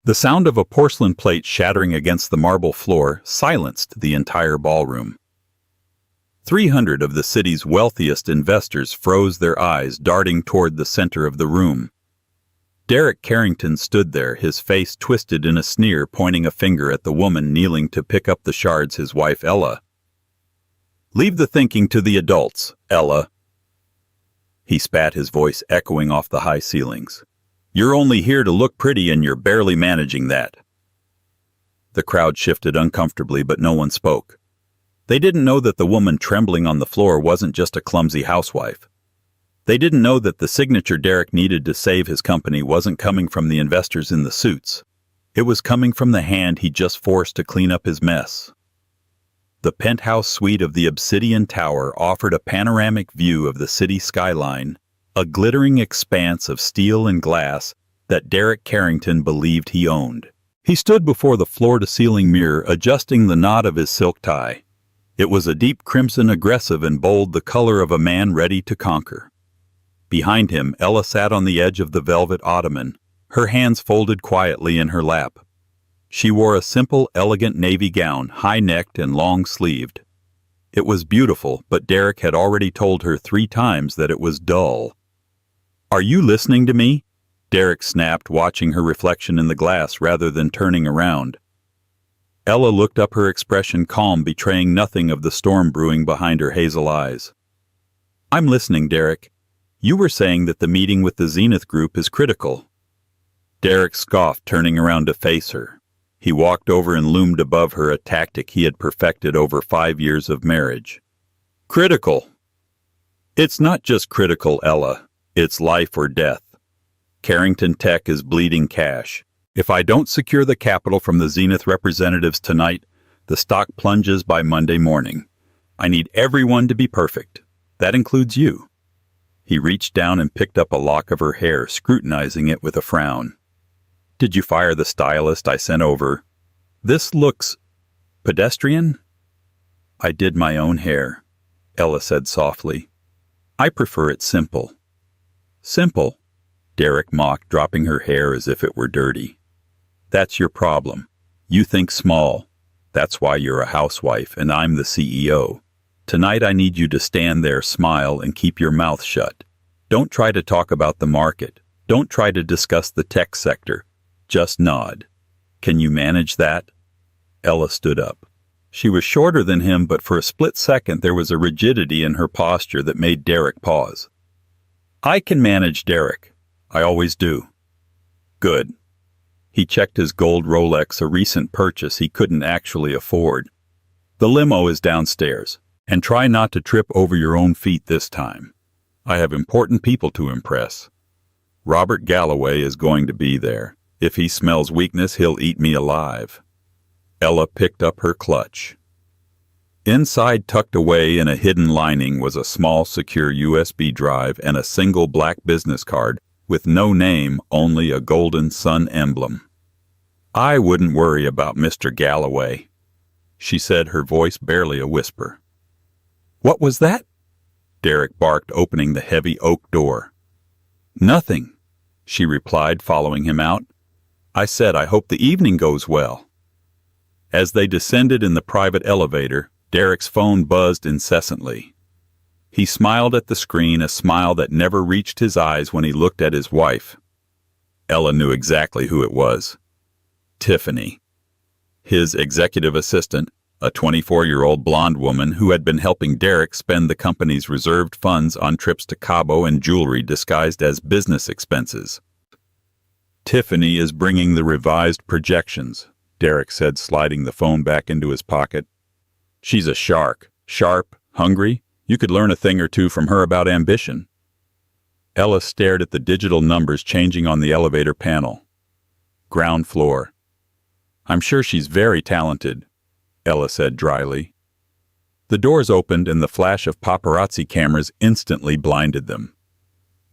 The sound of a porcelain plate shattering against the marble floor silenced the entire ballroom. 300 of the city's wealthiest investors froze their eyes, darting toward the center of the room. Derek Carrington stood there, his face twisted in a sneer, pointing a finger at the woman kneeling to pick up the shards, his wife Ella. "Leave the thinking to the adults, Ella." He spat, his voice echoing off the high ceilings. "You're only here to look pretty, and you're barely managing that." The crowd shifted uncomfortably, but no one spoke. They didn't know that the woman trembling on the floor wasn't just a clumsy housewife. They didn't know that the signature Derek needed to save his company wasn't coming from the investors in the suits. It was coming from the hand he just forced to clean up his mess. The penthouse suite of the Obsidian Tower offered a panoramic view of the city skyline, a glittering expanse of steel and glass that Derek Carrington believed he owned. He stood before the floor-to-ceiling mirror, adjusting the knot of his silk tie. It was a deep crimson, aggressive and bold, the color of a man ready to conquer. Behind him, Ella sat on the edge of the velvet ottoman, her hands folded quietly in her lap. She wore a simple, elegant navy gown, high-necked and long-sleeved. It was beautiful, but Derek had already told her 3 times that it was dull. "Are you listening to me?" Derek snapped, watching her reflection in the glass rather than turning around. Ella looked up, her expression calm, betraying nothing of the storm brewing behind her hazel eyes. "I'm listening, Derek. You were saying that the meeting with the Zenith Group is critical." Derek scoffed, turning around to face her. He walked over and loomed above her, a tactic he had perfected over 5 years of marriage. "Critical? It's not just critical, Ella. It's life or death. Carrington Tech is bleeding cash. If I don't secure the capital from the Zenith representatives tonight, the stock plunges by Monday morning. I need everyone to be perfect. That includes you." He reached down and picked up a lock of her hair, scrutinizing it with a frown. "Did you fire the stylist I sent over? This looks pedestrian?" "I did my own hair," Ella said softly. "I prefer it simple." "Simple?" Derek mocked, dropping her hair as if it were dirty. "That's your problem. You think small. That's why you're a housewife and I'm the CEO. Tonight I need you to stand there, smile, and keep your mouth shut. Don't try to talk about the market. Don't try to discuss the tech sector. Just nod. Can you manage that?" Ella stood up. She was shorter than him, but for a split second there was a rigidity in her posture that made Derek pause. "I can manage, Derek. I always do." "Good." He checked his gold Rolex, a recent purchase he couldn't actually afford. "The limo is downstairs. And try not to trip over your own feet this time. I have important people to impress. Robert Galloway is going to be there. If he smells weakness, he'll eat me alive." Ella picked up her clutch. Inside, tucked away in a hidden lining, was a small, secure USB drive and a single black business card with no name, only a golden sun emblem. "I wouldn't worry about Mr. Galloway," she said, her voice barely a whisper. "What was that?" Derek barked, opening the heavy oak door. "Nothing," she replied, following him out. "I said I hope the evening goes well." As they descended in the private elevator, Derek's phone buzzed incessantly. He smiled at the screen, a smile that never reached his eyes when he looked at his wife. Ella knew exactly who it was. Tiffany. His executive assistant, a 24-year-old blonde woman who had been helping Derek spend the company's reserved funds on trips to Cabo and jewelry disguised as business expenses. "Tiffany is bringing the revised projections," Derek said, sliding the phone back into his pocket. "She's a shark. Sharp, hungry. You could learn a thing or two from her about ambition." Ella stared at the digital numbers changing on the elevator panel. Ground floor. "I'm sure she's very talented," Ella said dryly. The doors opened and the flash of paparazzi cameras instantly blinded them.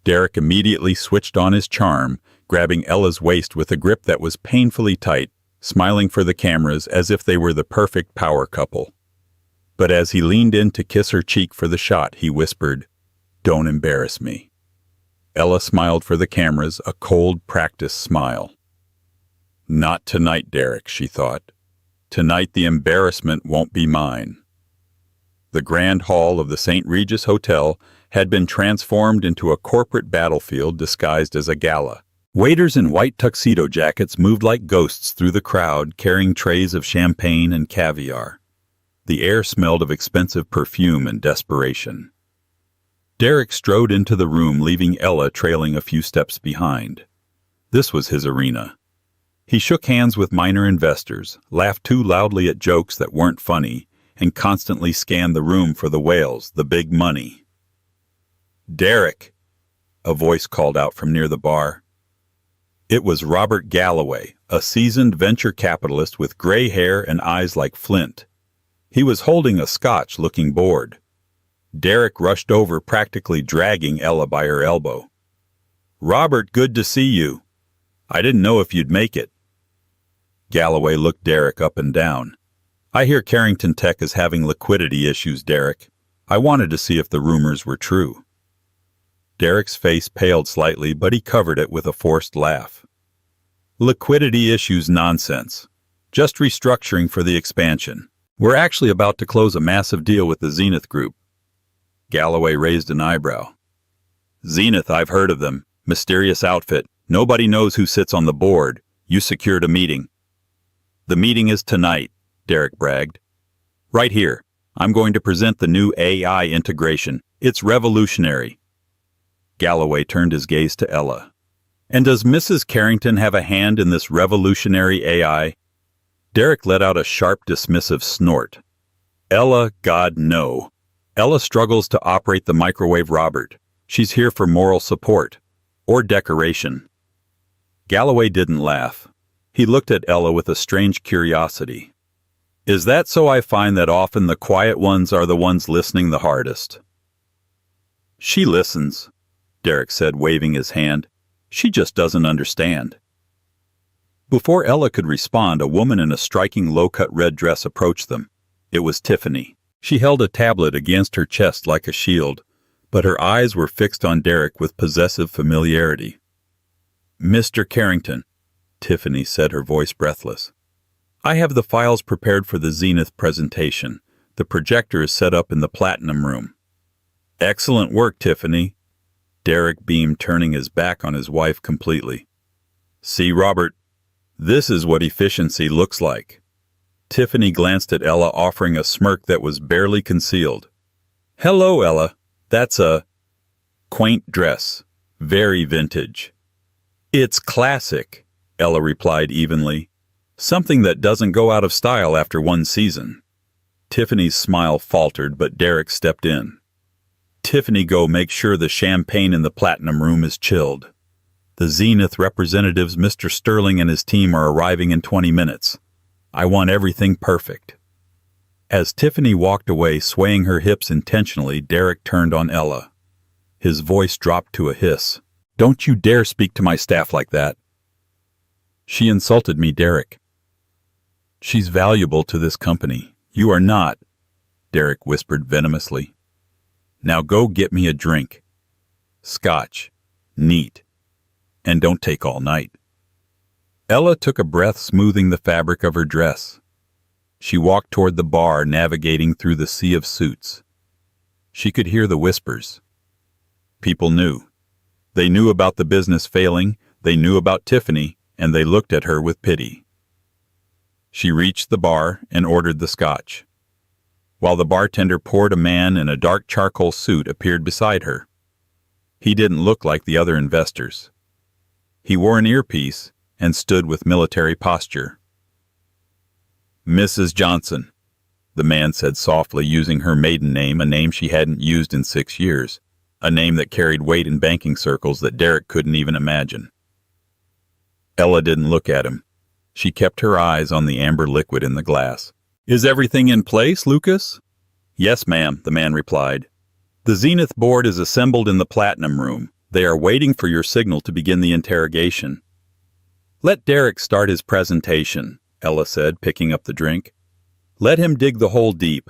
Derek immediately switched on his charm, grabbing Ella's waist with a grip that was painfully tight, smiling for the cameras as if they were the perfect power couple. But as he leaned in to kiss her cheek for the shot, he whispered, "Don't embarrass me." Ella smiled for the cameras, a cold, practiced smile. Not tonight, Derek, she thought. Tonight the embarrassment won't be mine. The grand hall of the St. Regis Hotel had been transformed into a corporate battlefield disguised as a gala. Waiters in white tuxedo jackets moved like ghosts through the crowd, carrying trays of champagne and caviar. The air smelled of expensive perfume and desperation. Derek strode into the room, leaving Ella trailing a few steps behind. This was his arena. He shook hands with minor investors, laughed too loudly at jokes that weren't funny, and constantly scanned the room for the whales, the big money. "Derek," a voice called out from near the bar. It was Robert Galloway, a seasoned venture capitalist with gray hair and eyes like flint. He was holding a scotch, looking bored. Derek rushed over, practically dragging Ella by her elbow. "Robert, good to see you. I didn't know if you'd make it." Galloway looked Derek up and down. "I hear Carrington Tech is having liquidity issues, Derek. I wanted to see if the rumors were true." Derek's face paled slightly, but he covered it with a forced laugh. "Liquidity issues nonsense. Just restructuring for the expansion. We're actually about to close a massive deal with the Zenith Group." Galloway raised an eyebrow. "Zenith, I've heard of them. Mysterious outfit. Nobody knows who sits on the board. You secured a meeting." "The meeting is tonight," Derek bragged. "Right here. I'm going to present the new AI integration. It's revolutionary." Galloway turned his gaze to Ella. "And does Mrs. Carrington have a hand in this revolutionary AI?" Derek let out a sharp, dismissive snort. "Ella, God, no. Ella struggles to operate the microwave, Robert. She's here for moral support. Or decoration." Galloway didn't laugh. He looked at Ella with a strange curiosity. "Is that so? I find that often the quiet ones are the ones listening the hardest." "She listens," Derek said, waving his hand. "She just doesn't understand." Before Ella could respond, a woman in a striking low-cut red dress approached them. It was Tiffany. She held a tablet against her chest like a shield, but her eyes were fixed on Derek with possessive familiarity. "Mr. Carrington," Tiffany said, her voice breathless. "I have the files prepared for the Zenith presentation. The projector is set up in the Platinum Room." "Excellent work, Tiffany." Derek beamed, turning his back on his wife completely. "See, Robert, this is what efficiency looks like." Tiffany glanced at Ella, offering a smirk that was barely concealed. "Hello, Ella. That's a quaint dress. Very vintage." "It's classic," Ella replied evenly. "Something that doesn't go out of style after one season." Tiffany's smile faltered, but Derek stepped in. "Tiffany, go make sure the champagne in the Platinum Room is chilled. The Zenith representatives, Mr. Sterling and his team, are arriving in 20 minutes. I want everything perfect." As Tiffany walked away, swaying her hips intentionally, Derek turned on Ella. His voice dropped to a hiss. "Don't you dare speak to my staff like that." "She insulted me, Derek." "She's valuable to this company. You are not," Derek whispered venomously. "Now go get me a drink. Scotch. Neat. And don't take all night." Ella took a breath, smoothing the fabric of her dress. She walked toward the bar, navigating through the sea of suits. She could hear the whispers. People knew. They knew about the business failing, they knew about Tiffany, and they looked at her with pity. She reached the bar and ordered the scotch. While the bartender poured, a man in a dark charcoal suit appeared beside her. He didn't look like the other investors. He wore an earpiece and stood with military posture. "Mrs. Johnson," the man said softly, using her maiden name, a name she hadn't used in 6 years, a name that carried weight in banking circles that Derek couldn't even imagine. Ella didn't look at him. She kept her eyes on the amber liquid in the glass. "Is everything in place, Lucas?" "Yes, ma'am," the man replied. "The Zenith board is assembled in the Platinum Room. They are waiting for your signal to begin the interrogation." "Let Derek start his presentation," Ella said, picking up the drink. "Let him dig the hole deep.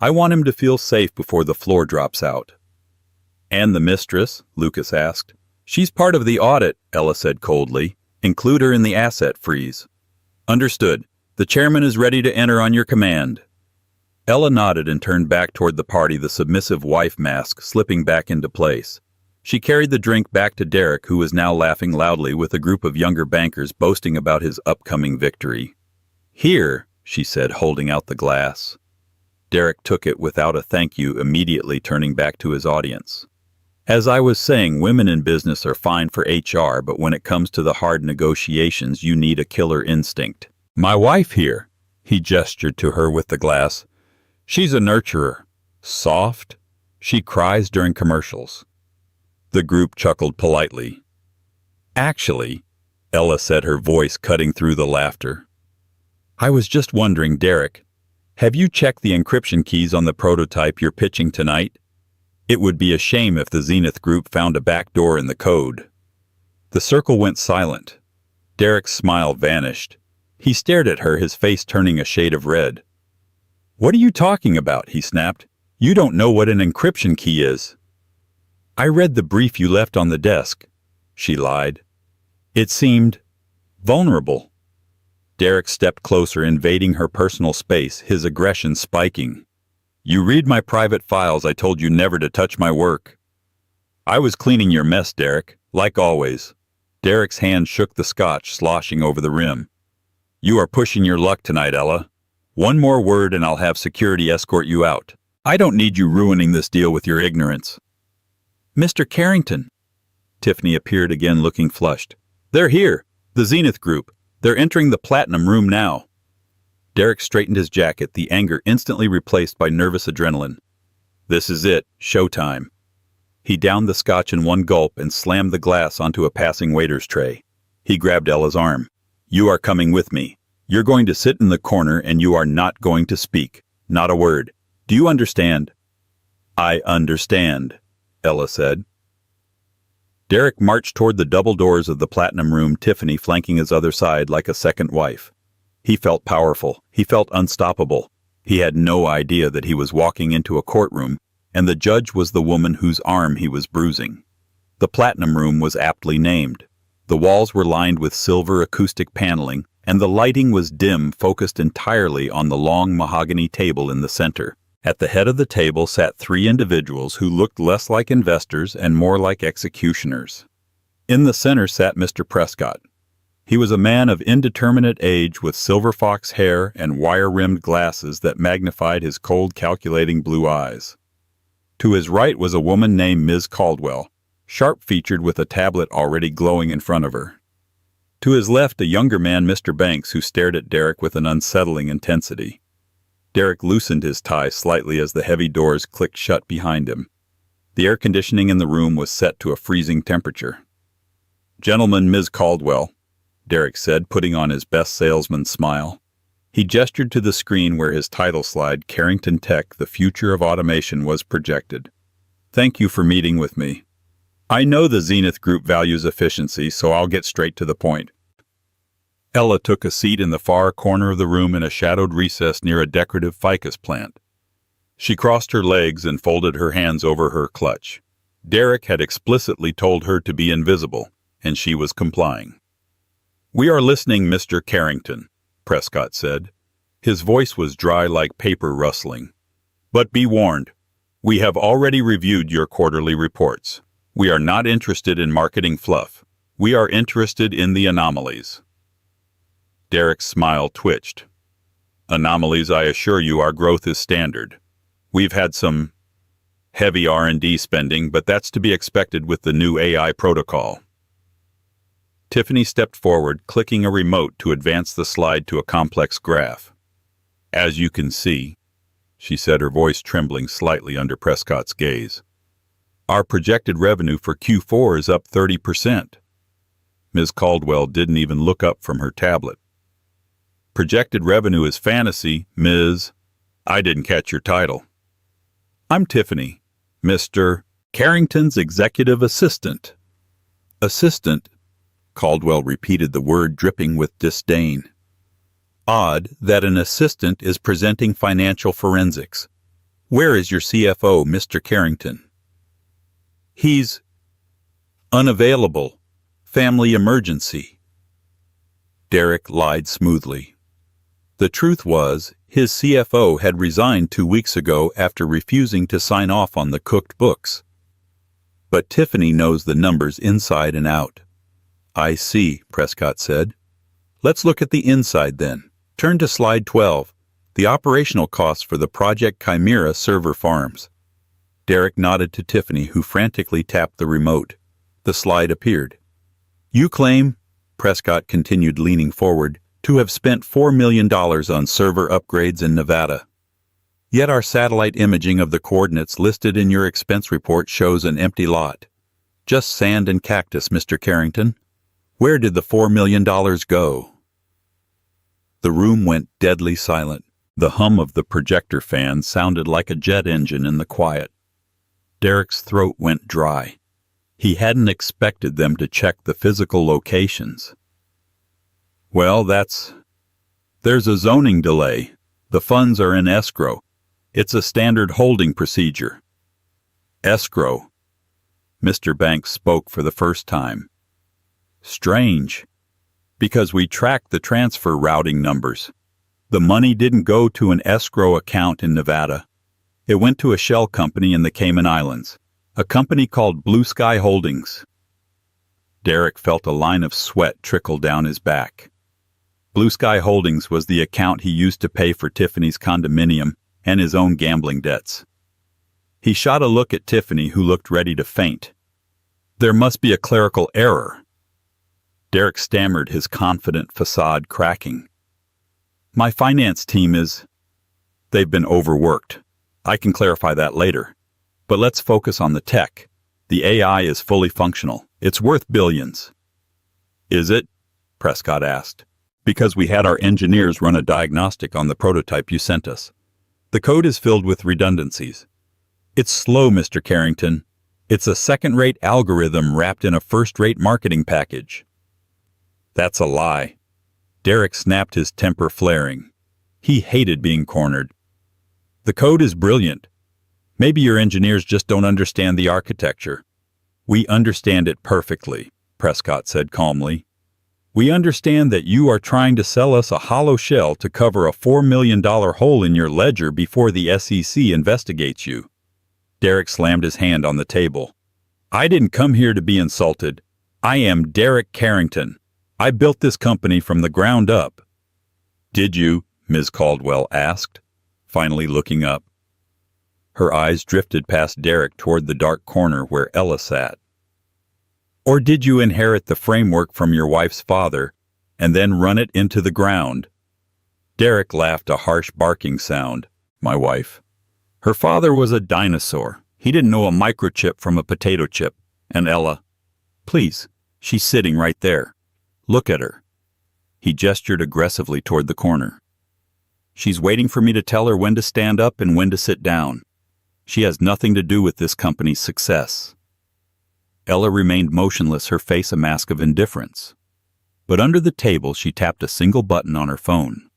I want him to feel safe before the floor drops out." "And the mistress?" Lucas asked. "She's part of the audit," Ella said coldly. Include her in the asset freeze. Understood. The chairman is ready to enter on your command. Ella nodded and turned back toward the party, the submissive wife mask slipping back into place. She carried the drink back to Derek, who was now laughing loudly with a group of younger bankers boasting about his upcoming victory. Here, she said, holding out the glass. Derek took it without a thank you, immediately turning back to his audience. As I was saying, women in business are fine for HR, but when it comes to the hard negotiations, you need a killer instinct. My wife here, he gestured to her with the glass. She's a nurturer. Soft. She cries during commercials. The group chuckled politely. Actually, Ella said, her voice cutting through the laughter. I was just wondering, Derek, have you checked the encryption keys on the prototype you're pitching tonight? It would be a shame if the Zenith Group found a backdoor in the code. The circle went silent. Derek's smile vanished. He stared at her, his face turning a shade of red. What are you talking about? He snapped. You don't know what an encryption key is. I read the brief you left on the desk, she lied. It seemed vulnerable. Derek stepped closer, invading her personal space, his aggression spiking. You read my private files. I told you never to touch my work. I was cleaning your mess, Derek, like always. Derek's hand shook the scotch, sloshing over the rim. You are pushing your luck tonight, Ella. One more word and I'll have security escort you out. I don't need you ruining this deal with your ignorance. Mr. Carrington. Tiffany appeared again, looking flushed. They're here. The Zenith Group. They're entering the Platinum Room now. Derek straightened his jacket, the anger instantly replaced by nervous adrenaline. This is it. Showtime. He downed the scotch in one gulp and slammed the glass onto a passing waiter's tray. He grabbed Ella's arm. You are coming with me. You're going to sit in the corner and you are not going to speak. Not a word. Do you understand? I understand, Ella said. Derek marched toward the double doors of the Platinum Room, Tiffany flanking his other side like a second wife. He felt powerful. He felt unstoppable. He had no idea that he was walking into a courtroom, and the judge was the woman whose arm he was bruising. The Platinum Room was aptly named. The walls were lined with silver acoustic paneling, and the lighting was dim, focused entirely on the long mahogany table in the center. At the head of the table sat three individuals who looked less like investors and more like executioners. In the center sat Mr. Prescott. He was a man of indeterminate age with silver fox hair and wire-rimmed glasses that magnified his cold, calculating blue eyes. To his right was a woman named Ms. Caldwell, sharp-featured with a tablet already glowing in front of her. To his left, a younger man, Mr. Banks, who stared at Derek with an unsettling intensity. Derek loosened his tie slightly as the heavy doors clicked shut behind him. The air conditioning in the room was set to a freezing temperature. Gentlemen, Ms. Caldwell, Derek said, putting on his best salesman smile. He gestured to the screen where his title slide, Carrington Tech, the future of automation, was projected. Thank you for meeting with me. I know the Zenith Group values efficiency, so I'll get straight to the point. Ella took a seat in the far corner of the room in a shadowed recess near a decorative ficus plant. She crossed her legs and folded her hands over her clutch. Derek had explicitly told her to be invisible, and she was complying. We are listening, Mr. Carrington, Prescott said. His voice was dry like paper rustling. But be warned, we have already reviewed your quarterly reports. We are not interested in marketing fluff. We are interested in the anomalies. Derek's smile twitched. Anomalies, I assure you, our growth is standard. We've had some heavy R&D spending, but that's to be expected with the new AI protocol. Tiffany stepped forward, clicking a remote to advance the slide to a complex graph. As you can see, she said, her voice trembling slightly under Prescott's gaze, our projected revenue for Q4 is up 30%. Ms. Caldwell didn't even look up from her tablet. Projected revenue is fantasy, Ms. I didn't catch your title. I'm Tiffany, Mr. Carrington's executive assistant. Assistant, Caldwell repeated the word, dripping with disdain. Odd that an assistant is presenting financial forensics. Where is your CFO, Mr. Carrington? He's unavailable. Family emergency. Derek lied smoothly. The truth was, his CFO had resigned 2 weeks ago after refusing to sign off on the cooked books. But Tiffany knows the numbers inside and out. I see, Prescott said. Let's look at the inside then. Turn to slide 12, the operational costs for the Project Chimera server farms. Derek nodded to Tiffany, who frantically tapped the remote. The slide appeared. You claim, Prescott continued leaning forward, to have spent $4 million on server upgrades in Nevada. Yet our satellite imaging of the coordinates listed in your expense report shows an empty lot. Just sand and cactus, Mr. Carrington. Where did the $4 million go? The room went deadly silent. The hum of the projector fan sounded like a jet engine in the quiet. Derek's throat went dry. He hadn't expected them to check the physical locations. Well, there's a zoning delay. The funds are in escrow. It's a standard holding procedure. Escrow. Mr. Banks spoke for the first time. Strange. Because we tracked the transfer routing numbers. The money didn't go to an escrow account in Nevada. It went to a shell company in the Cayman Islands, a company called Blue Sky Holdings. Derek felt a line of sweat trickle down his back. Blue Sky Holdings was the account he used to pay for Tiffany's condominium and his own gambling debts. He shot a look at Tiffany, who looked ready to faint. There must be a clerical error. Derek stammered, his confident facade cracking. My finance team they've been overworked. I can clarify that later. But let's focus on the tech. The AI is fully functional. It's worth billions. Is it? Prescott asked. Because we had our engineers run a diagnostic on the prototype you sent us. The code is filled with redundancies. It's slow, Mr. Carrington. It's a second-rate algorithm wrapped in a first-rate marketing package. That's a lie. Derek snapped, his temper flaring. He hated being cornered. The code is brilliant. Maybe your engineers just don't understand the architecture. We understand it perfectly, Prescott said calmly. We understand that you are trying to sell us a hollow shell to cover a $4 million hole in your ledger before the SEC investigates you. Derek slammed his hand on the table. I didn't come here to be insulted. I am Derek Carrington. I built this company from the ground up. Did you? Ms. Caldwell asked, finally looking up. Her eyes drifted past Derek toward the dark corner where Ella sat. Or did you inherit the framework from your wife's father and then run it into the ground? Derek laughed, a harsh barking sound. My wife. Her father was a dinosaur. He didn't know a microchip from a potato chip. And Ella, please, she's sitting right there. Look at her. He gestured aggressively toward the corner. She's waiting for me to tell her when to stand up and when to sit down. She has nothing to do with this company's success. Ella remained motionless, her face a mask of indifference. But under the table she tapped a single button on her phone.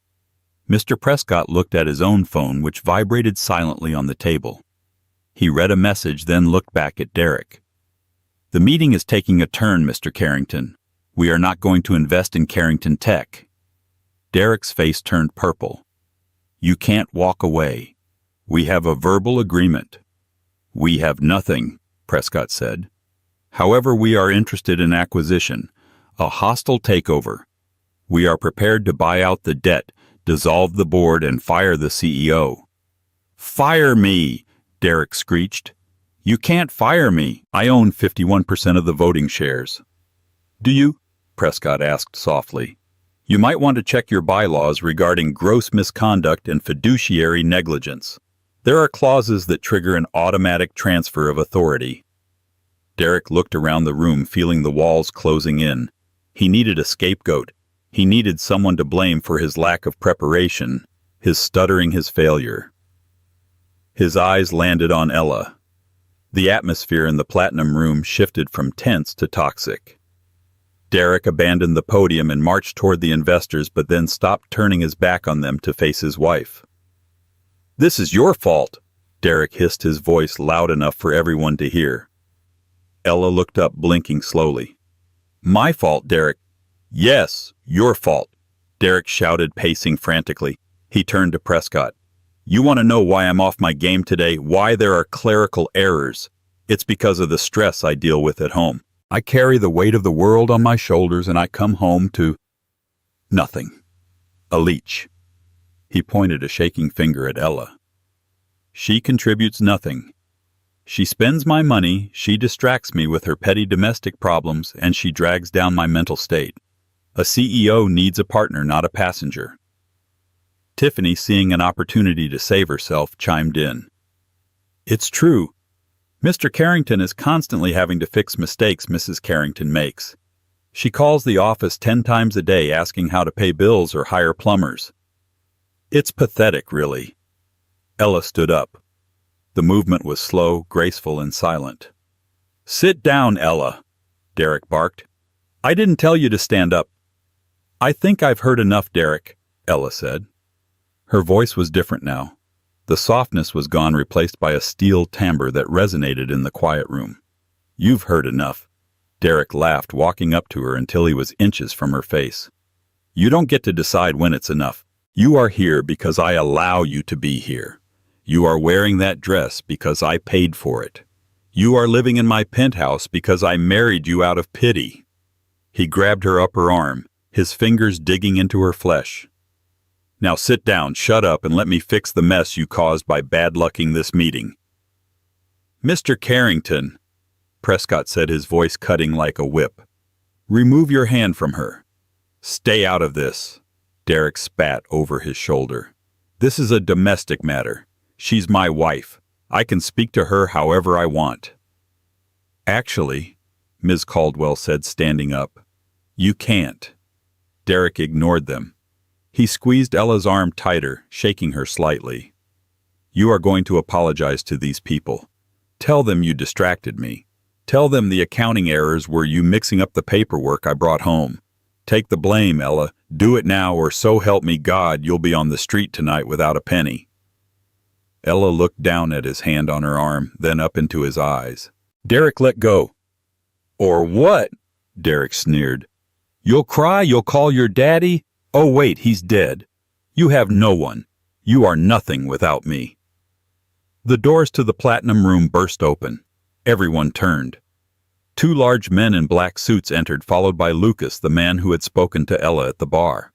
Mr. Prescott looked at his own phone, which vibrated silently on the table. He read a message, then looked back at Derek. The meeting is taking a turn, Mr. Carrington. We are not going to invest in Carrington Tech. Derek's face turned purple. You can't walk away. We have a verbal agreement. We have nothing, Prescott said. However, we are interested in acquisition, a hostile takeover. We are prepared to buy out the debt, dissolve the board, and fire the CEO. Fire me, Derek screeched. You can't fire me. I own 51% of the voting shares. Do you? Prescott asked softly. You might want to check your bylaws regarding gross misconduct and fiduciary negligence. There are clauses that trigger an automatic transfer of authority. Derek looked around the room, feeling the walls closing in. He needed a scapegoat. He needed someone to blame for his lack of preparation, his stuttering, his failure. His eyes landed on Ella. The atmosphere in the Platinum Room shifted from tense to toxic. Derek abandoned the podium and marched toward the investors, but then stopped, turning his back on them to face his wife. This is your fault, Derek hissed, his voice loud enough for everyone to hear. Ella looked up, blinking slowly. My fault, Derek. Yes, your fault, Derek shouted, pacing frantically. He turned to Prescott. You want to know why I'm off my game today? Why there are clerical errors? It's because of the stress I deal with at home. I carry the weight of the world on my shoulders and I come home to nothing. A leech. He pointed a shaking finger at Ella. She contributes nothing. She spends my money, she distracts me with her petty domestic problems, and she drags down my mental state. A CEO needs a partner, not a passenger. Tiffany, seeing an opportunity to save herself, chimed in. It's true. Mr. Carrington is constantly having to fix mistakes Mrs. Carrington makes. She calls the office 10 times a day asking how to pay bills or hire plumbers. It's pathetic, really. Ella stood up. The movement was slow, graceful, and silent. Sit down, Ella, Derek barked. I didn't tell you to stand up. I think I've heard enough, Derek, Ella said. Her voice was different now. The softness was gone, replaced by a steel timbre that resonated in the quiet room. You've heard enough. Derek laughed, walking up to her until he was inches from her face. You don't get to decide when it's enough. You are here because I allow you to be here. You are wearing that dress because I paid for it. You are living in my penthouse because I married you out of pity. He grabbed her upper arm, his fingers digging into her flesh. Now sit down, shut up, and let me fix the mess you caused by bad-lucking this meeting. Mr. Carrington, Prescott said, his voice cutting like a whip. Remove your hand from her. Stay out of this. Derek spat over his shoulder. This is a domestic matter. She's my wife. I can speak to her however I want. Actually, Ms. Caldwell said, standing up, you can't. Derek ignored them. He squeezed Ella's arm tighter, shaking her slightly. You are going to apologize to these people. Tell them you distracted me. Tell them the accounting errors were you mixing up the paperwork I brought home. Take the blame, Ella. Do it now, or so help me God, you'll be on the street tonight without a penny. Ella looked down at his hand on her arm, then up into his eyes. Derek, let go. Or what? Derek sneered. You'll cry, you'll call your daddy? Oh wait, he's dead. You have no one. You are nothing without me. The doors to the Platinum Room burst open. Everyone turned. 2 large men in black suits entered, followed by Lucas, the man who had spoken to Ella at the bar.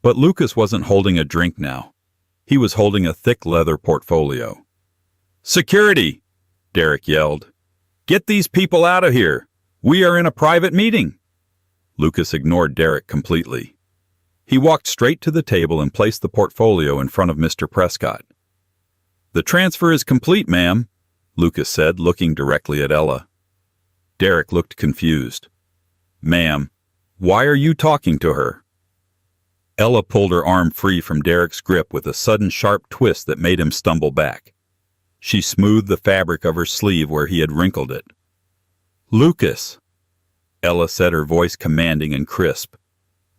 But Lucas wasn't holding a drink now. He was holding a thick leather portfolio. Security! Derek yelled. Get these people out of here! We are in a private meeting! Lucas ignored Derek completely. He walked straight to the table and placed the portfolio in front of Mr. Prescott. The transfer is complete, ma'am, Lucas said, looking directly at Ella. Derek looked confused. Ma'am, why are you talking to her? Ella pulled her arm free from Derek's grip with a sudden sharp twist that made him stumble back. She smoothed the fabric of her sleeve where he had wrinkled it. Lucas, Ella said, her voice commanding and crisp.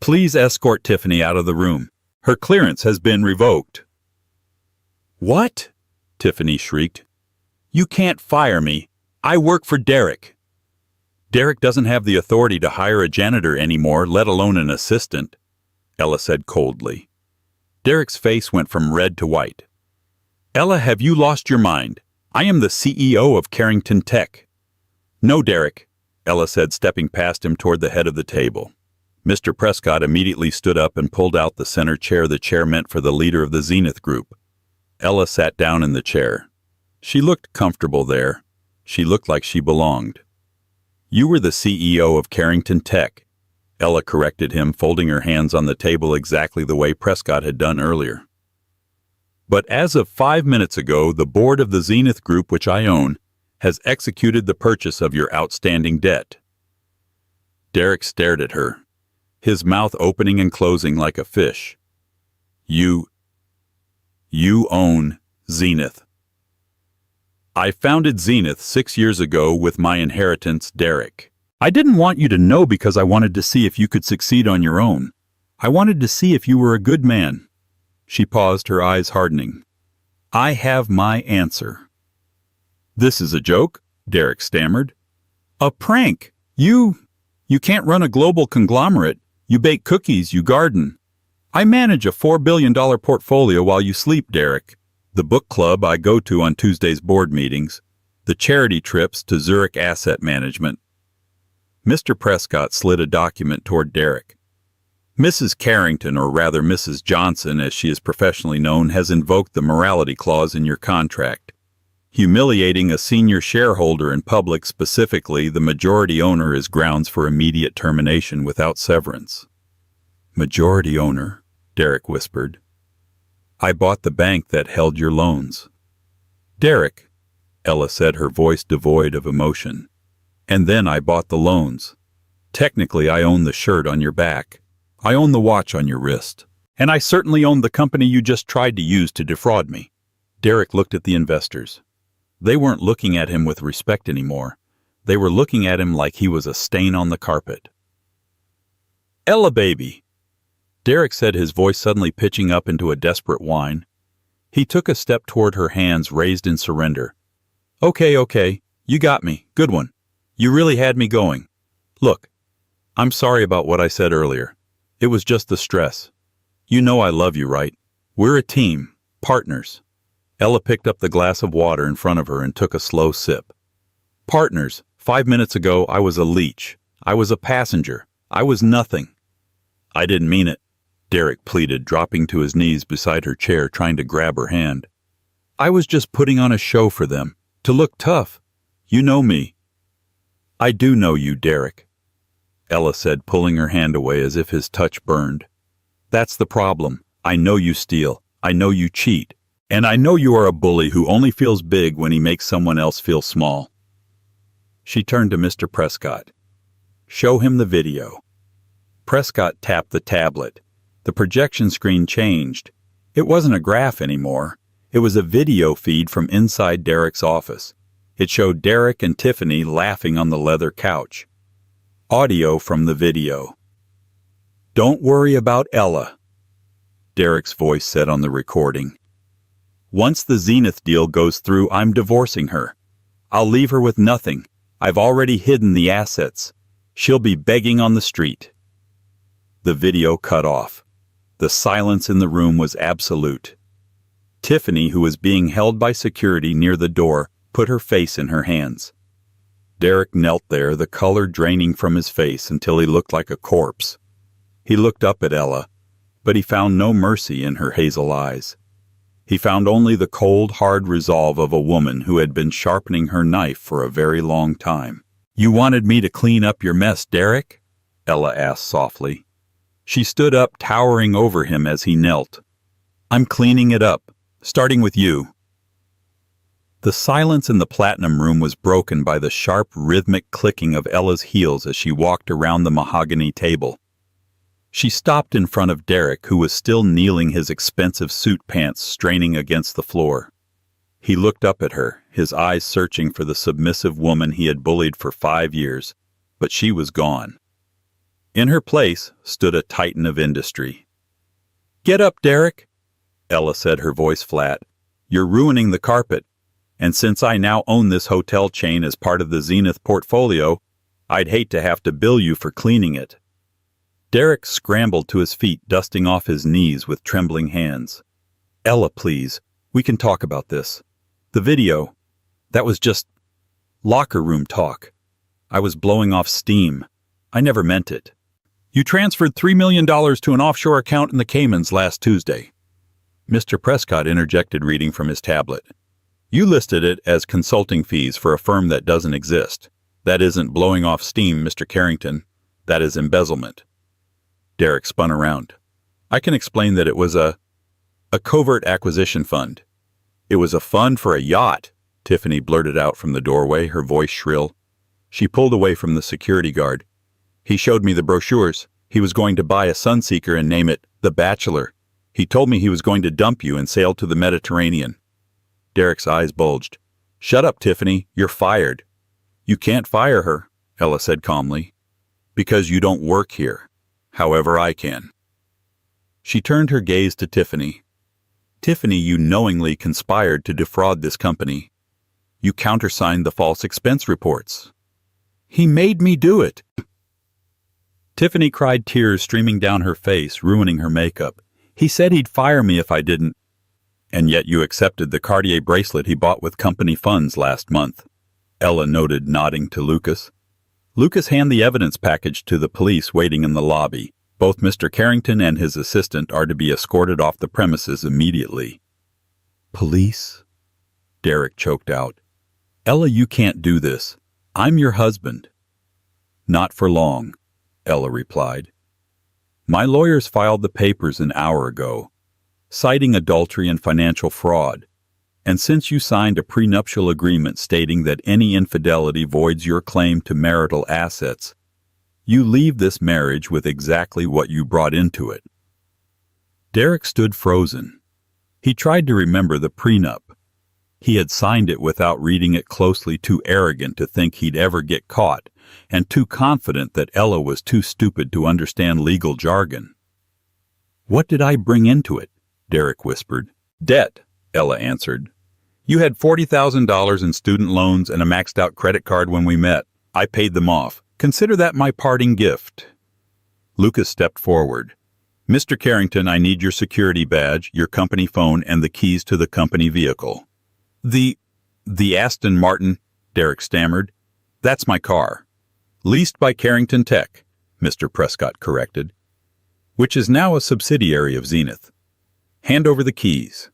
Please escort Tiffany out of the room. Her clearance has been revoked. What? Tiffany shrieked. You can't fire me. I work for Derek. Derek doesn't have the authority to hire a janitor anymore, let alone an assistant, Ella said coldly. Derek's face went from red to white. Ella, have you lost your mind? I am the CEO of Carrington Tech. No, Derek, Ella said, stepping past him toward the head of the table. Mr. Prescott immediately stood up and pulled out the center chair the chair meant for the leader of the Zenith Group. Ella sat down in the chair. She looked comfortable there. She looked like she belonged. You were the CEO of Carrington Tech, Ella corrected him, folding her hands on the table exactly the way Prescott had done earlier. But as of 5 minutes ago, the board of the Zenith Group, which I own, has executed the purchase of your outstanding debt. Derek stared at her, his mouth opening and closing like a fish. You own Zenith. I founded Zenith 6 years ago with my inheritance, Derek. I didn't want you to know because I wanted to see if you could succeed on your own. I wanted to see if you were a good man. She paused, her eyes hardening. I have my answer. This is a joke, Derek stammered. A prank. You can't run a global conglomerate. You bake cookies, you garden. I manage a $4 billion portfolio while you sleep, Derek. The book club I go to on Tuesday's board meetings. The charity trips to Zurich Asset Management. Mr. Prescott slid a document toward Derek. Mrs. Carrington, or rather Mrs. Johnson, as she is professionally known, has invoked the morality clause in your contract. Humiliating a senior shareholder in public, specifically the majority owner, is grounds for immediate termination without severance. Majority owner, Derek whispered. I bought the bank that held your loans. Derek, Ella said, her voice devoid of emotion. And then I bought the loans. Technically, I own the shirt on your back. I own the watch on your wrist. And I certainly own the company you just tried to use to defraud me. Derek looked at the investors. They weren't looking at him with respect anymore. They were looking at him like he was a stain on the carpet. Ella, baby, Derek said, his voice suddenly pitching up into a desperate whine. He took a step toward her, hands raised in surrender. Okay, you got me. Good one. You really had me going. Look, I'm sorry about what I said earlier. It was just the stress. You know I love you, right? We're a team, partners. Ella picked up the glass of water in front of her and took a slow sip. Partners, 5 minutes ago I was a leech. I was a passenger. I was nothing. I didn't mean it, Derek pleaded, dropping to his knees beside her chair, trying to grab her hand. I was just putting on a show for them, to look tough. You know me. I do know you, Derek, Ella said, pulling her hand away as if his touch burned. That's the problem. I know you steal. I know you cheat. And I know you are a bully who only feels big when he makes someone else feel small. She turned to Mr. Prescott. Show him the video. Prescott tapped the tablet. The projection screen changed. It wasn't a graph anymore. It was a video feed from inside Derek's office. It showed Derek and Tiffany laughing on the leather couch. Audio from the video. Don't worry about Ella, Derek's voice said on the recording. Once the Zenith deal goes through, I'm divorcing her. I'll leave her with nothing. I've already hidden the assets. She'll be begging on the street. The video cut off. The silence in the room was absolute. Tiffany, who was being held by security near the door, put her face in her hands. Derek knelt there, the color draining from his face until he looked like a corpse. He looked up at Ella, but he found no mercy in her hazel eyes. He found only the cold, hard resolve of a woman who had been sharpening her knife for a very long time. You wanted me to clean up your mess, Derek? Ella asked softly. She stood up, towering over him as he knelt. I'm cleaning it up, starting with you. The silence in the platinum room was broken by the sharp, rhythmic clicking of Ella's heels as she walked around the mahogany table. She stopped in front of Derek, who was still kneeling, his expensive suit pants straining against the floor. He looked up at her, his eyes searching for the submissive woman he had bullied for 5 years, but she was gone. In her place stood a titan of industry. Get up, Derek, Ella said, her voice flat. You're ruining the carpet, and since I now own this hotel chain as part of the Zenith portfolio, I'd hate to have to bill you for cleaning it. Derek scrambled to his feet, dusting off his knees with trembling hands. Ella, please, we can talk about this. The video, that was just locker room talk. I was blowing off steam. I never meant it. You transferred $3 million to an offshore account in the Caymans last Tuesday. Mr. Prescott interjected, reading from his tablet. You listed it as consulting fees for a firm that doesn't exist. That isn't blowing off steam, Mr. Carrington. That is embezzlement. Derek spun around. I can explain that it was a covert acquisition fund. It was a fund for a yacht, Tiffany blurted out from the doorway, her voice shrill. She pulled away from the security guard. He showed me the brochures. He was going to buy a Sunseeker and name it The Bachelor. He told me he was going to dump you and sail to the Mediterranean. Derek's eyes bulged. Shut up, Tiffany. You're fired. You can't fire her, Ella said calmly, because you don't work here. However, I can. She turned her gaze to Tiffany. Tiffany, you knowingly conspired to defraud this company. You countersigned the false expense reports. He made me do it. Tiffany cried, tears streaming down her face, ruining her makeup. He said he'd fire me if I didn't. And yet you accepted the Cartier bracelet he bought with company funds last month, Ella noted, nodding to Lucas. Lucas handed the evidence package to the police waiting in the lobby. Both Mr. Carrington and his assistant are to be escorted off the premises immediately. Police? Derek choked out. Ella, you can't do this. I'm your husband. Not for long, Ella replied. My lawyers filed the papers an hour ago, citing adultery and financial fraud. And since you signed a prenuptial agreement stating that any infidelity voids your claim to marital assets, you leave this marriage with exactly what you brought into it. Derek stood frozen. He tried to remember the prenup. He had signed it without reading it closely, too arrogant to think he'd ever get caught, and too confident that Ella was too stupid to understand legal jargon. What did I bring into it? Derek whispered. Debt, Ella answered. You had $40,000 in student loans and a maxed-out credit card when we met. I paid them off. Consider that my parting gift. Lucas stepped forward. Mr. Carrington, I need your security badge, your company phone, and the keys to the company vehicle. The Aston Martin, Derek stammered. That's my car. Leased by Carrington Tech, Mr. Prescott corrected, which is now a subsidiary of Zenith. Hand over the keys.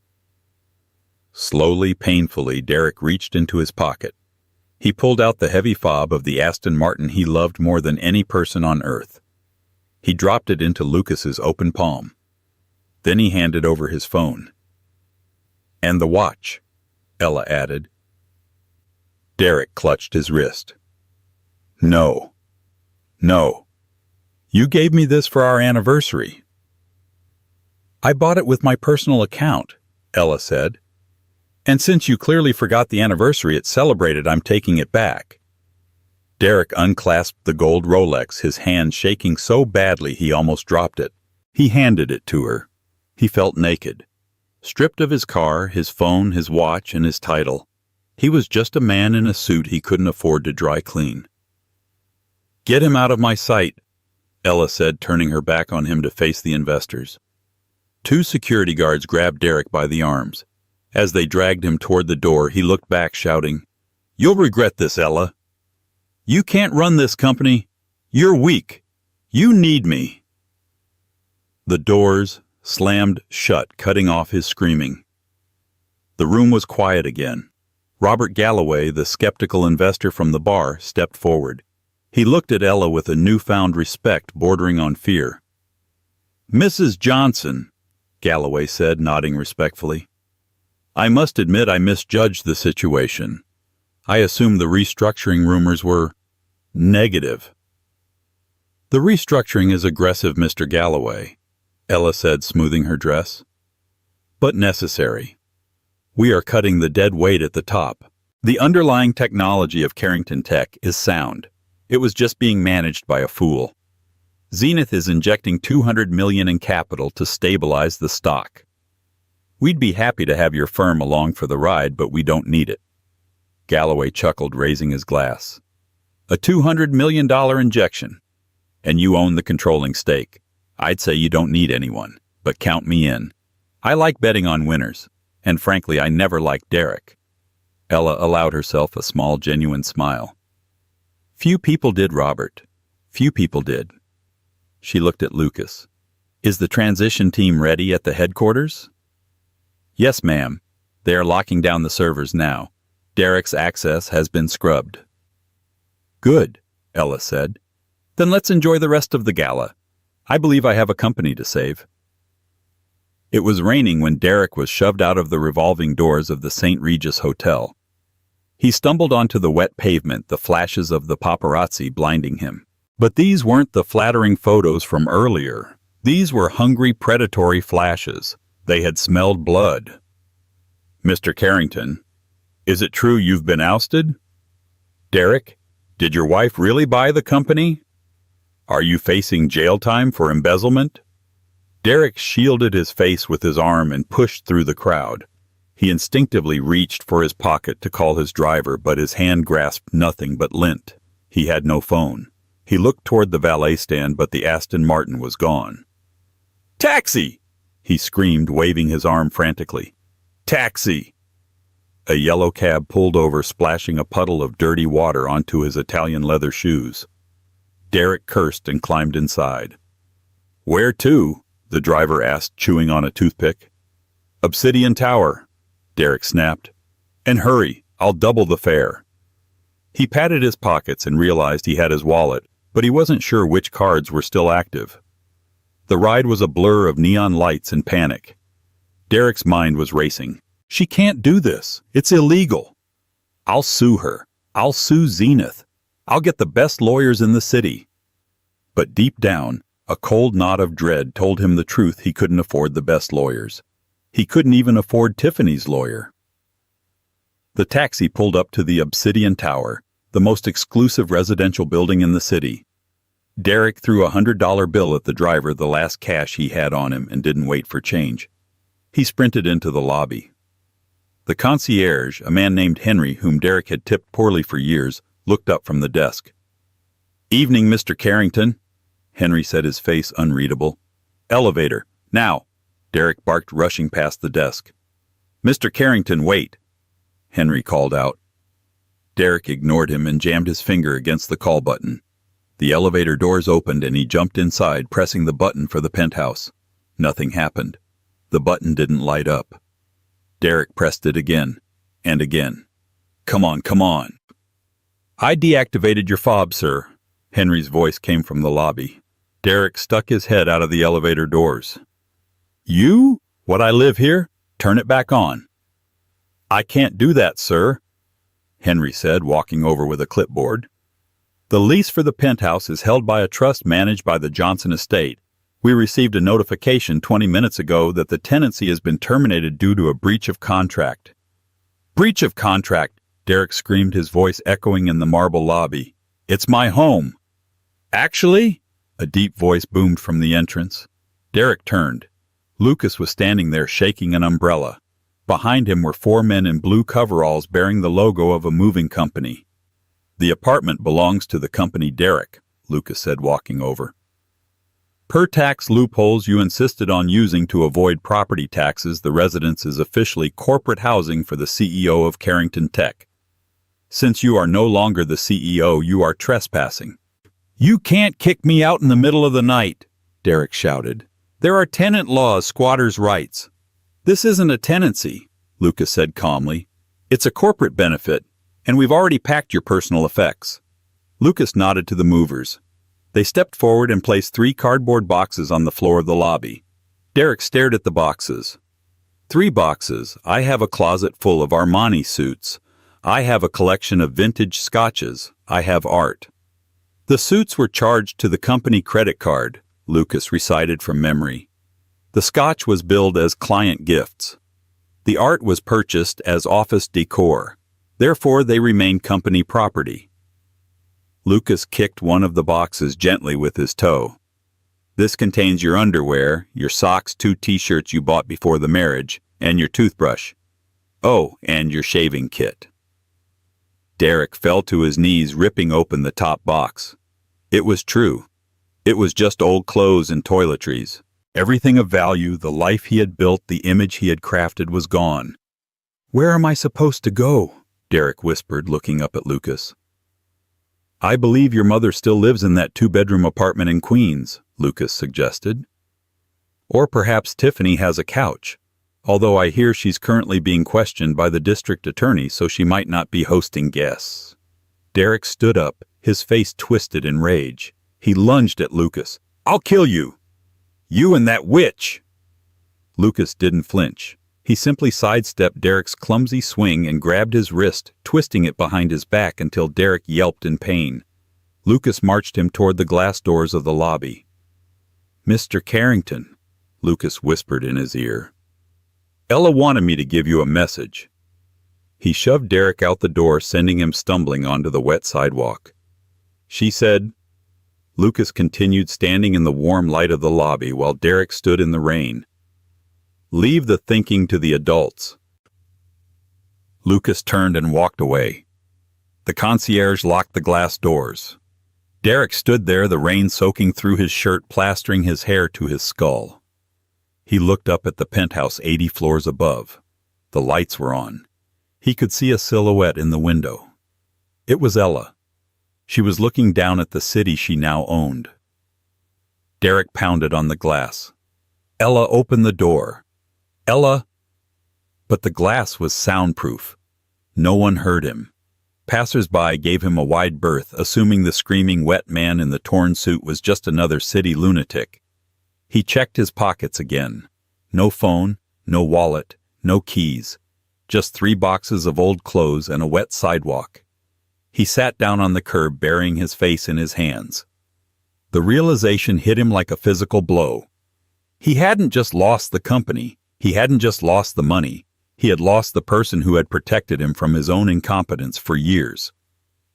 Slowly, painfully, Derek reached into his pocket. He pulled out the heavy fob of the Aston Martin he loved more than any person on earth. He dropped it into Lucas's open palm. Then he handed over his phone. And the watch, Ella added. Derek clutched his wrist. No. You gave me this for our anniversary. I bought it with my personal account, Ella said. And since you clearly forgot the anniversary it celebrated, I'm taking it back. Derek unclasped the gold Rolex, his hand shaking so badly he almost dropped it. He handed it to her. He felt naked. Stripped of his car, his phone, his watch, and his title. He was just a man in a suit he couldn't afford to dry clean. Get him out of my sight, Ella said, turning her back on him to face the investors. 2 security guards grabbed Derek by the arms. As they dragged him toward the door, he looked back, shouting, You'll regret this, Ella. You can't run this company. You're weak. You need me. The doors slammed shut, cutting off his screaming. The room was quiet again. Robert Galloway, the skeptical investor from the bar, stepped forward. He looked at Ella with a newfound respect bordering on fear. Mrs. Johnson, Galloway said, nodding respectfully. I must admit I misjudged the situation. I assumed the restructuring rumors were negative. The restructuring is aggressive, Mr. Galloway, Ella said, smoothing her dress. But necessary. We are cutting the dead weight at the top. The underlying technology of Carrington Tech is sound. It was just being managed by a fool. Zenith is injecting $200 million in capital to stabilize the stock. We'd be happy to have your firm along for the ride, but we don't need it. Galloway chuckled, raising his glass. A $200 million injection. And you own the controlling stake. I'd say you don't need anyone, but count me in. I like betting on winners, and frankly, I never liked Derek. Ella allowed herself a small, genuine smile. Few people did, Robert. Few people did. She looked at Lucas. Is the transition team ready at the headquarters? Yes, ma'am. They are locking down the servers now. Derek's access has been scrubbed. Good, Ella said. Then let's enjoy the rest of the gala. I believe I have a company to save. It was raining when Derek was shoved out of the revolving doors of the St. Regis Hotel. He stumbled onto the wet pavement, the flashes of the paparazzi blinding him. But these weren't the flattering photos from earlier. These were hungry, predatory flashes. They had smelled blood. Mr. Carrington, is it true you've been ousted? Derek, did your wife really buy the company? Are you facing jail time for embezzlement? Derek shielded his face with his arm and pushed through the crowd. He instinctively reached for his pocket to call his driver, but his hand grasped nothing but lint. He had no phone. He looked toward the valet stand, but the Aston Martin was gone. "Taxi!" he screamed, waving his arm frantically. "Taxi!" A yellow cab pulled over, splashing a puddle of dirty water onto his Italian leather shoes. Derek cursed and climbed inside. "Where to?" the driver asked, chewing on a toothpick. "Obsidian Tower," Derek snapped. "And hurry, I'll double the fare." He patted his pockets and realized he had his wallet, but he wasn't sure which cards were still active. The ride was a blur of neon lights and panic. Derek's mind was racing. "She can't do this. It's illegal. I'll sue her. I'll sue Zenith. I'll get the best lawyers in the city." But deep down, a cold knot of dread told him the truth: he couldn't afford the best lawyers. He couldn't even afford Tiffany's lawyer. The taxi pulled up to the Obsidian Tower, the most exclusive residential building in the city. Derek threw a $100 bill at the driver, the last cash he had on him, and didn't wait for change. He sprinted into the lobby. The concierge, a man named Henry, whom Derek had tipped poorly for years, looked up from the desk. "Evening, Mr. Carrington," Henry said, his face unreadable. "Elevator, now," Derek barked, rushing past the desk. "Mr. Carrington, wait," Henry called out. Derek ignored him and jammed his finger against the call button. The elevator doors opened and he jumped inside, pressing the button for the penthouse. Nothing happened. The button didn't light up. Derek pressed it again and again. "Come on, come on." "I deactivated your fob, sir," Henry's voice came from the lobby. Derek stuck his head out of the elevator doors. "You? What, I live here? Turn it back on." "I can't do that, sir," Henry said, walking over with a clipboard. "The lease for the penthouse is held by a trust managed by the Johnson estate. We received a notification 20 minutes ago that the tenancy has been terminated due to a breach of contract." "Breach of contract!" Derek screamed, his voice echoing in the marble lobby. "It's my home." "Actually?" A deep voice boomed from the entrance. Derek turned. Lucas was standing there, shaking an umbrella. Behind him were 4 men in blue coveralls bearing the logo of a moving company. "The apartment belongs to the company Derek," Lucas said, walking over. "Per tax loopholes you insisted on using to avoid property taxes, the residence is officially corporate housing for the CEO of Carrington Tech. Since you are no longer the CEO, you are trespassing." "You can't kick me out in the middle of the night," Derek shouted. "There are tenant laws, squatters' rights." "This isn't a tenancy," Lucas said calmly. "It's a corporate benefit, and we've already packed your personal effects." Lucas nodded to the movers. They stepped forward and placed 3 cardboard boxes on the floor of the lobby. Derek stared at the boxes. 3 boxes. I have a closet full of Armani suits. I have a collection of vintage scotches. I have art. The suits were charged to the company credit card, Lucas recited from memory. The scotch was billed as client gifts. The art was purchased as office decor. Therefore, they remain company property. Lucas kicked one of the boxes gently with his toe. "This contains your underwear, your socks, 2 t-shirts you bought before the marriage, and your toothbrush. Oh, and your shaving kit." Derek fell to his knees, ripping open the top box. It was true. It was just old clothes and toiletries. Everything of value, the life he had built, the image he had crafted, was gone. "Where am I supposed to go?" Derek whispered, looking up at Lucas. "I believe your mother still lives in that 2-bedroom apartment in Queens," Lucas suggested. "Or perhaps Tiffany has a couch, although I hear she's currently being questioned by the district attorney, so she might not be hosting guests." Derek stood up, his face twisted in rage. He lunged at Lucas. "I'll kill you! You and that witch!" Lucas didn't flinch. He simply sidestepped Derek's clumsy swing and grabbed his wrist, twisting it behind his back until Derek yelped in pain. Lucas marched him toward the glass doors of the lobby. "Mr. Carrington," Lucas whispered in his ear. "Ella wanted me to give you a message." He shoved Derek out the door, sending him stumbling onto the wet sidewalk. "She said—" Lucas continued standing in the warm light of the lobby while Derek stood in the rain. "Leave the thinking to the adults." Lucas turned and walked away. The concierge locked the glass doors. Derek stood there, the rain soaking through his shirt, plastering his hair to his skull. He looked up at the penthouse 80 floors above. The lights were on. He could see a silhouette in the window. It was Ella. She was looking down at the city she now owned. Derek pounded on the glass. Ella, open the door. Ella! But the glass was soundproof. No one heard him. Passers-by gave him a wide berth, assuming the screaming wet man in the torn suit was just another city lunatic. He checked his pockets again. No phone, no wallet, no keys. Just 3 boxes of old clothes and a wet sidewalk. He sat down on the curb, burying his face in his hands. The realization hit him like a physical blow. He hadn't just lost the company. He hadn't just lost the money. He had lost the person who had protected him from his own incompetence for years.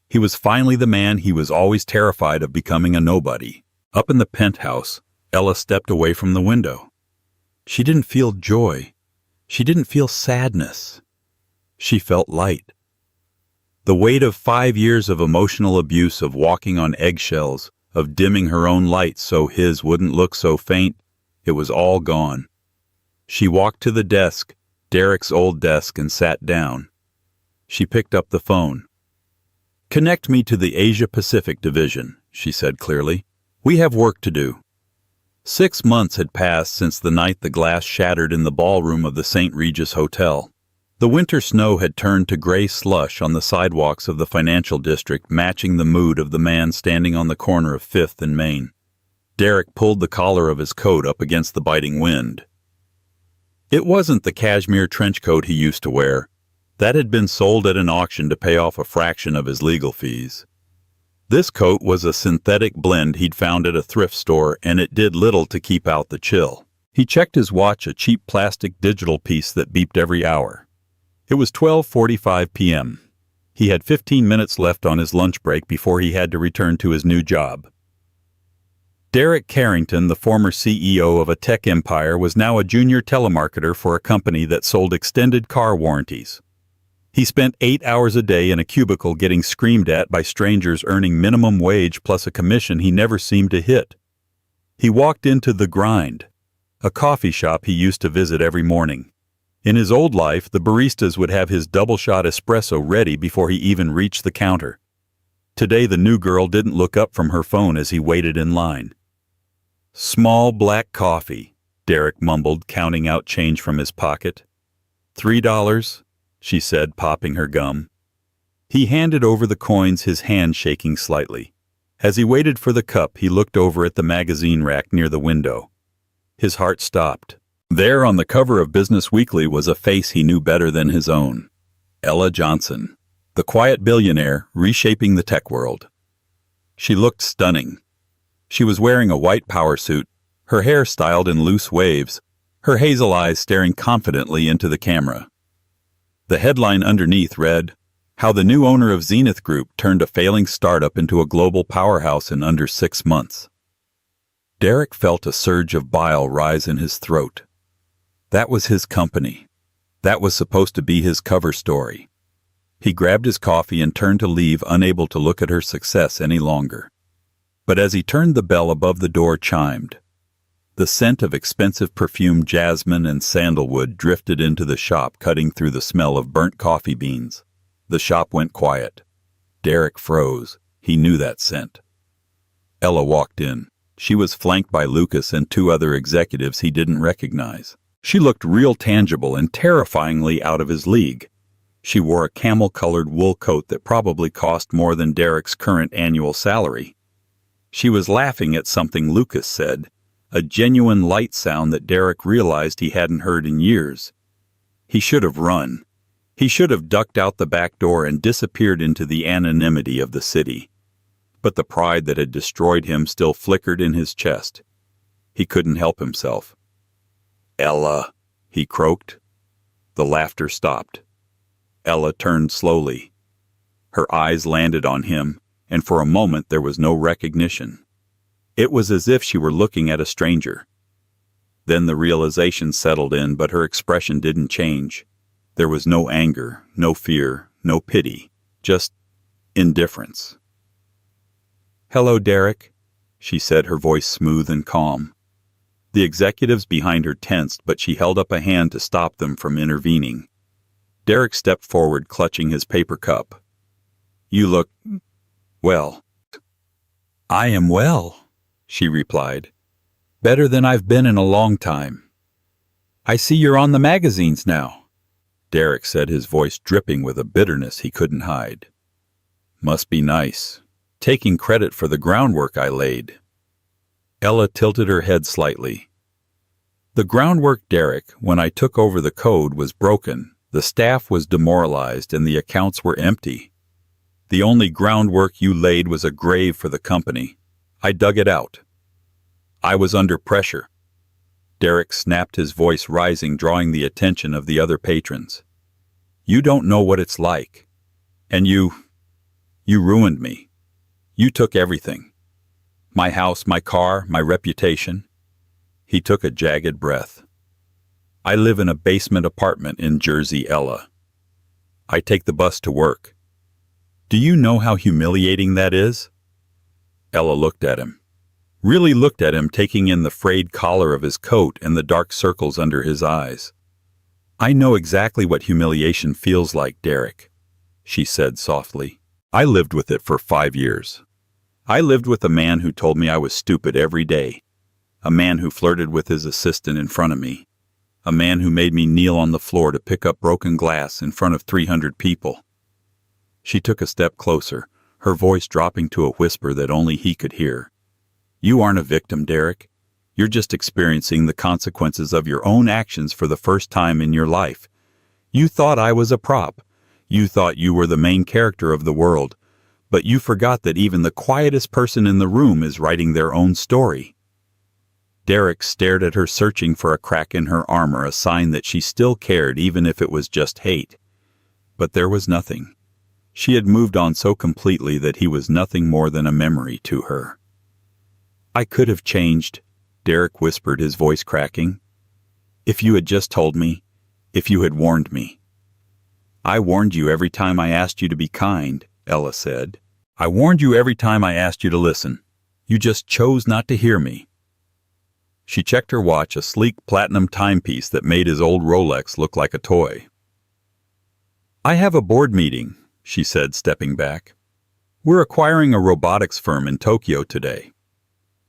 He was finally the man he was always terrified of becoming, a nobody. Up in the penthouse, Ella stepped away from the window. She didn't feel joy. She didn't feel sadness. She felt light. The weight of 5 years of emotional abuse, of walking on eggshells, of dimming her own light so his wouldn't look so faint, it was all gone. She walked to the desk, Derek's old desk, and sat down. She picked up the phone. "Connect me to the Asia-Pacific division," she said clearly. "We have work to do." 6 months had passed since the night the glass shattered in the ballroom of the St. Regis Hotel. The winter snow had turned to gray slush on the sidewalks of the financial district, matching the mood of the man standing on the corner of 5th and Main. Derek pulled the collar of his coat up against the biting wind. It wasn't the cashmere trench coat he used to wear. That had been sold at an auction to pay off a fraction of his legal fees. This coat was a synthetic blend he'd found at a thrift store, and it did little to keep out the chill. He checked his watch, a cheap plastic digital piece that beeped every hour. It was 12:45 p.m. He had 15 minutes left on his lunch break before he had to return to his new job. Derek Carrington, the former CEO of a tech empire, was now a junior telemarketer for a company that sold extended car warranties. He spent 8 hours a day in a cubicle getting screamed at by strangers earning minimum wage plus a commission he never seemed to hit. He walked into The Grind, a coffee shop he used to visit every morning. In his old life, the baristas would have his double-shot espresso ready before he even reached the counter. Today, the new girl didn't look up from her phone as he waited in line. "Small black coffee," Derek mumbled, counting out change from his pocket. $3, she said, popping her gum. He handed over the coins, his hand shaking slightly. As he waited for the cup, he looked over at the magazine rack near the window. His heart stopped. There on the cover of Business Weekly was a face he knew better than his own. Ella Johnson, the quiet billionaire reshaping the tech world. She looked stunning. She was wearing a white power suit, her hair styled in loose waves, her hazel eyes staring confidently into the camera. The headline underneath read, "How the new owner of Zenith Group turned a failing startup into a global powerhouse in under 6 months." Derek felt a surge of bile rise in his throat. That was his company. That was supposed to be his cover story. He grabbed his coffee and turned to leave, unable to look at her success any longer. But as he turned, the bell above the door chimed. The scent of expensive perfumed jasmine and sandalwood drifted into the shop, cutting through the smell of burnt coffee beans. The shop went quiet. Derek froze. He knew that scent. Ella walked in. She was flanked by Lucas and 2 other executives he didn't recognize. She looked real tangible and terrifyingly out of his league. She wore a camel-colored wool coat that probably cost more than Derek's current annual salary. She was laughing at something Lucas said, a genuine light sound that Derek realized he hadn't heard in years. He should have run. He should have ducked out the back door and disappeared into the anonymity of the city. But the pride that had destroyed him still flickered in his chest. He couldn't help himself. "Ella," he croaked. The laughter stopped. Ella turned slowly. Her eyes landed on him, and for a moment there was no recognition. It was as if she were looking at a stranger. Then the realization settled in, but her expression didn't change. There was no anger, no fear, no pity, just indifference. "Hello, Derek," she said, her voice smooth and calm. The executives behind her tensed, but she held up a hand to stop them from intervening. Derek stepped forward, clutching his paper cup. "You look, well." "I am well," she replied. "Better than I've been in a long time." "I see you're on the magazines now," Derek said, his voice dripping with a bitterness he couldn't hide. "Must be nice. Taking credit for the groundwork I laid." Ella tilted her head slightly. "The groundwork, Derek, when I took over the code was broken, the staff was demoralized, and the accounts were empty. The only groundwork you laid was a grave for the company. I dug it out. I was under pressure." Derek snapped, his voice rising, drawing the attention of the other patrons. "You don't know what it's like. And you ruined me. You took everything. My house, my car, my reputation." He took a jagged breath. "I live in a basement apartment in Jersey, Ella. I take the bus to work. Do you know how humiliating that is?" Ella looked at him. Really looked at him, taking in the frayed collar of his coat and the dark circles under his eyes. "I know exactly what humiliation feels like, Derek," she said softly. "I lived with it for 5 years. I lived with a man who told me I was stupid every day, a man who flirted with his assistant in front of me, a man who made me kneel on the floor to pick up broken glass in front of 300 people. She took a step closer, her voice dropping to a whisper that only he could hear. "You aren't a victim, Derek. You're just experiencing the consequences of your own actions for the first time in your life. You thought I was a prop. You thought you were the main character of the world. But you forgot that even the quietest person in the room is writing their own story." Derek stared at her, searching for a crack in her armor, a sign that she still cared, even if it was just hate. But there was nothing. She had moved on so completely that he was nothing more than a memory to her. "I could have changed," Derek whispered, his voice cracking. "If you had just told me, if you had warned me." "I warned you every time I asked you to be kind," Ella said. "I warned you every time I asked you to listen. You just chose not to hear me." She checked her watch, a sleek platinum timepiece that made his old Rolex look like a toy. "I have a board meeting," she said, stepping back. "We're acquiring a robotics firm in Tokyo today."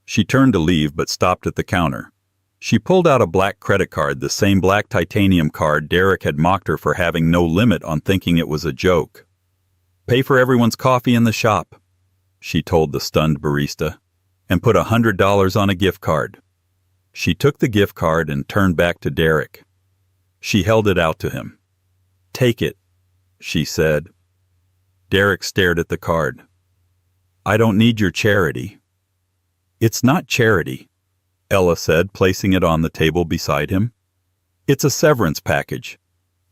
She turned to leave, but stopped at the counter. She pulled out a black credit card, the same black titanium card Derek had mocked her for having no limit on, thinking it was a joke. "Pay for everyone's coffee in the shop," she told the stunned barista, "and put $100 on a gift card." She took the gift card and turned back to Derek. She held it out to him. "Take it," she said. Derek stared at the card. "I don't need your charity." "It's not charity," Ella said, placing it on the table beside him. "It's a severance package.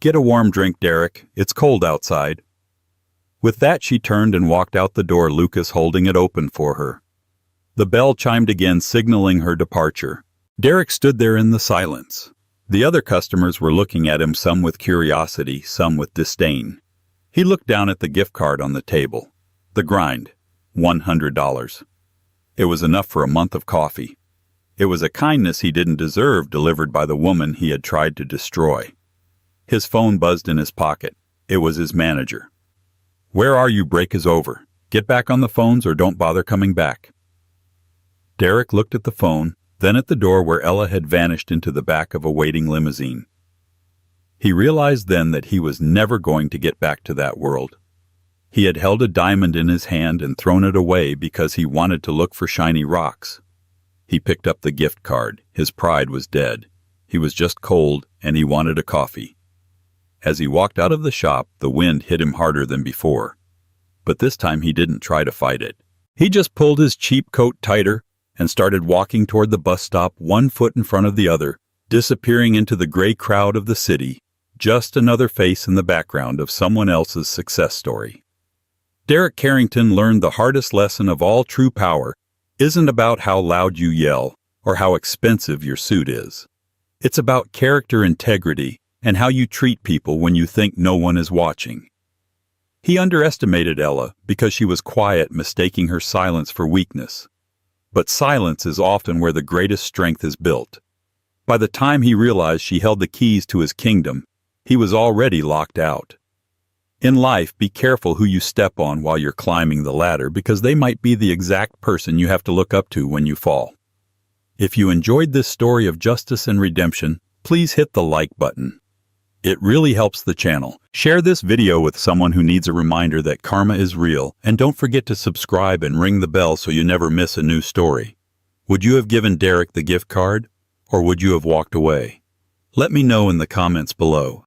Get a warm drink, Derek. It's cold outside." With that, she turned and walked out the door, Lucas holding it open for her. The bell chimed again, signaling her departure. Derek stood there in the silence. The other customers were looking at him, some with curiosity, some with disdain. He looked down at the gift card on the table. The grind, $100. It was enough for a month of coffee. It was a kindness he didn't deserve, delivered by the woman he had tried to destroy. His phone buzzed in his pocket. It was his manager. "Where are you? Break is over. Get back on the phones or don't bother coming back." Derek looked at the phone, then at the door where Ella had vanished into the back of a waiting limousine. He realized then that he was never going to get back to that world. He had held a diamond in his hand and thrown it away because he wanted to look for shiny rocks. He picked up the gift card. His pride was dead. He was just cold, and he wanted a coffee. As he walked out of the shop, the wind hit him harder than before. But this time he didn't try to fight it. He just pulled his cheap coat tighter and started walking toward the bus stop, one foot in front of the other, disappearing into the gray crowd of the city, just another face in the background of someone else's success story. Derek Carrington learned the hardest lesson of all: true power isn't about how loud you yell or how expensive your suit is. It's about character integrity and how you treat people when you think no one is watching. He underestimated Ella because she was quiet, mistaking her silence for weakness. But silence is often where the greatest strength is built. By the time he realized she held the keys to his kingdom, he was already locked out. In life, be careful who you step on while you're climbing the ladder, because they might be the exact person you have to look up to when you fall. If you enjoyed this story of justice and redemption, please hit the like button. It really helps the channel. Share this video with someone who needs a reminder that karma is real, and don't forget to subscribe and ring the bell so you never miss a new story. Would you have given Derek the gift card, or would you have walked away? Let me know in the comments below.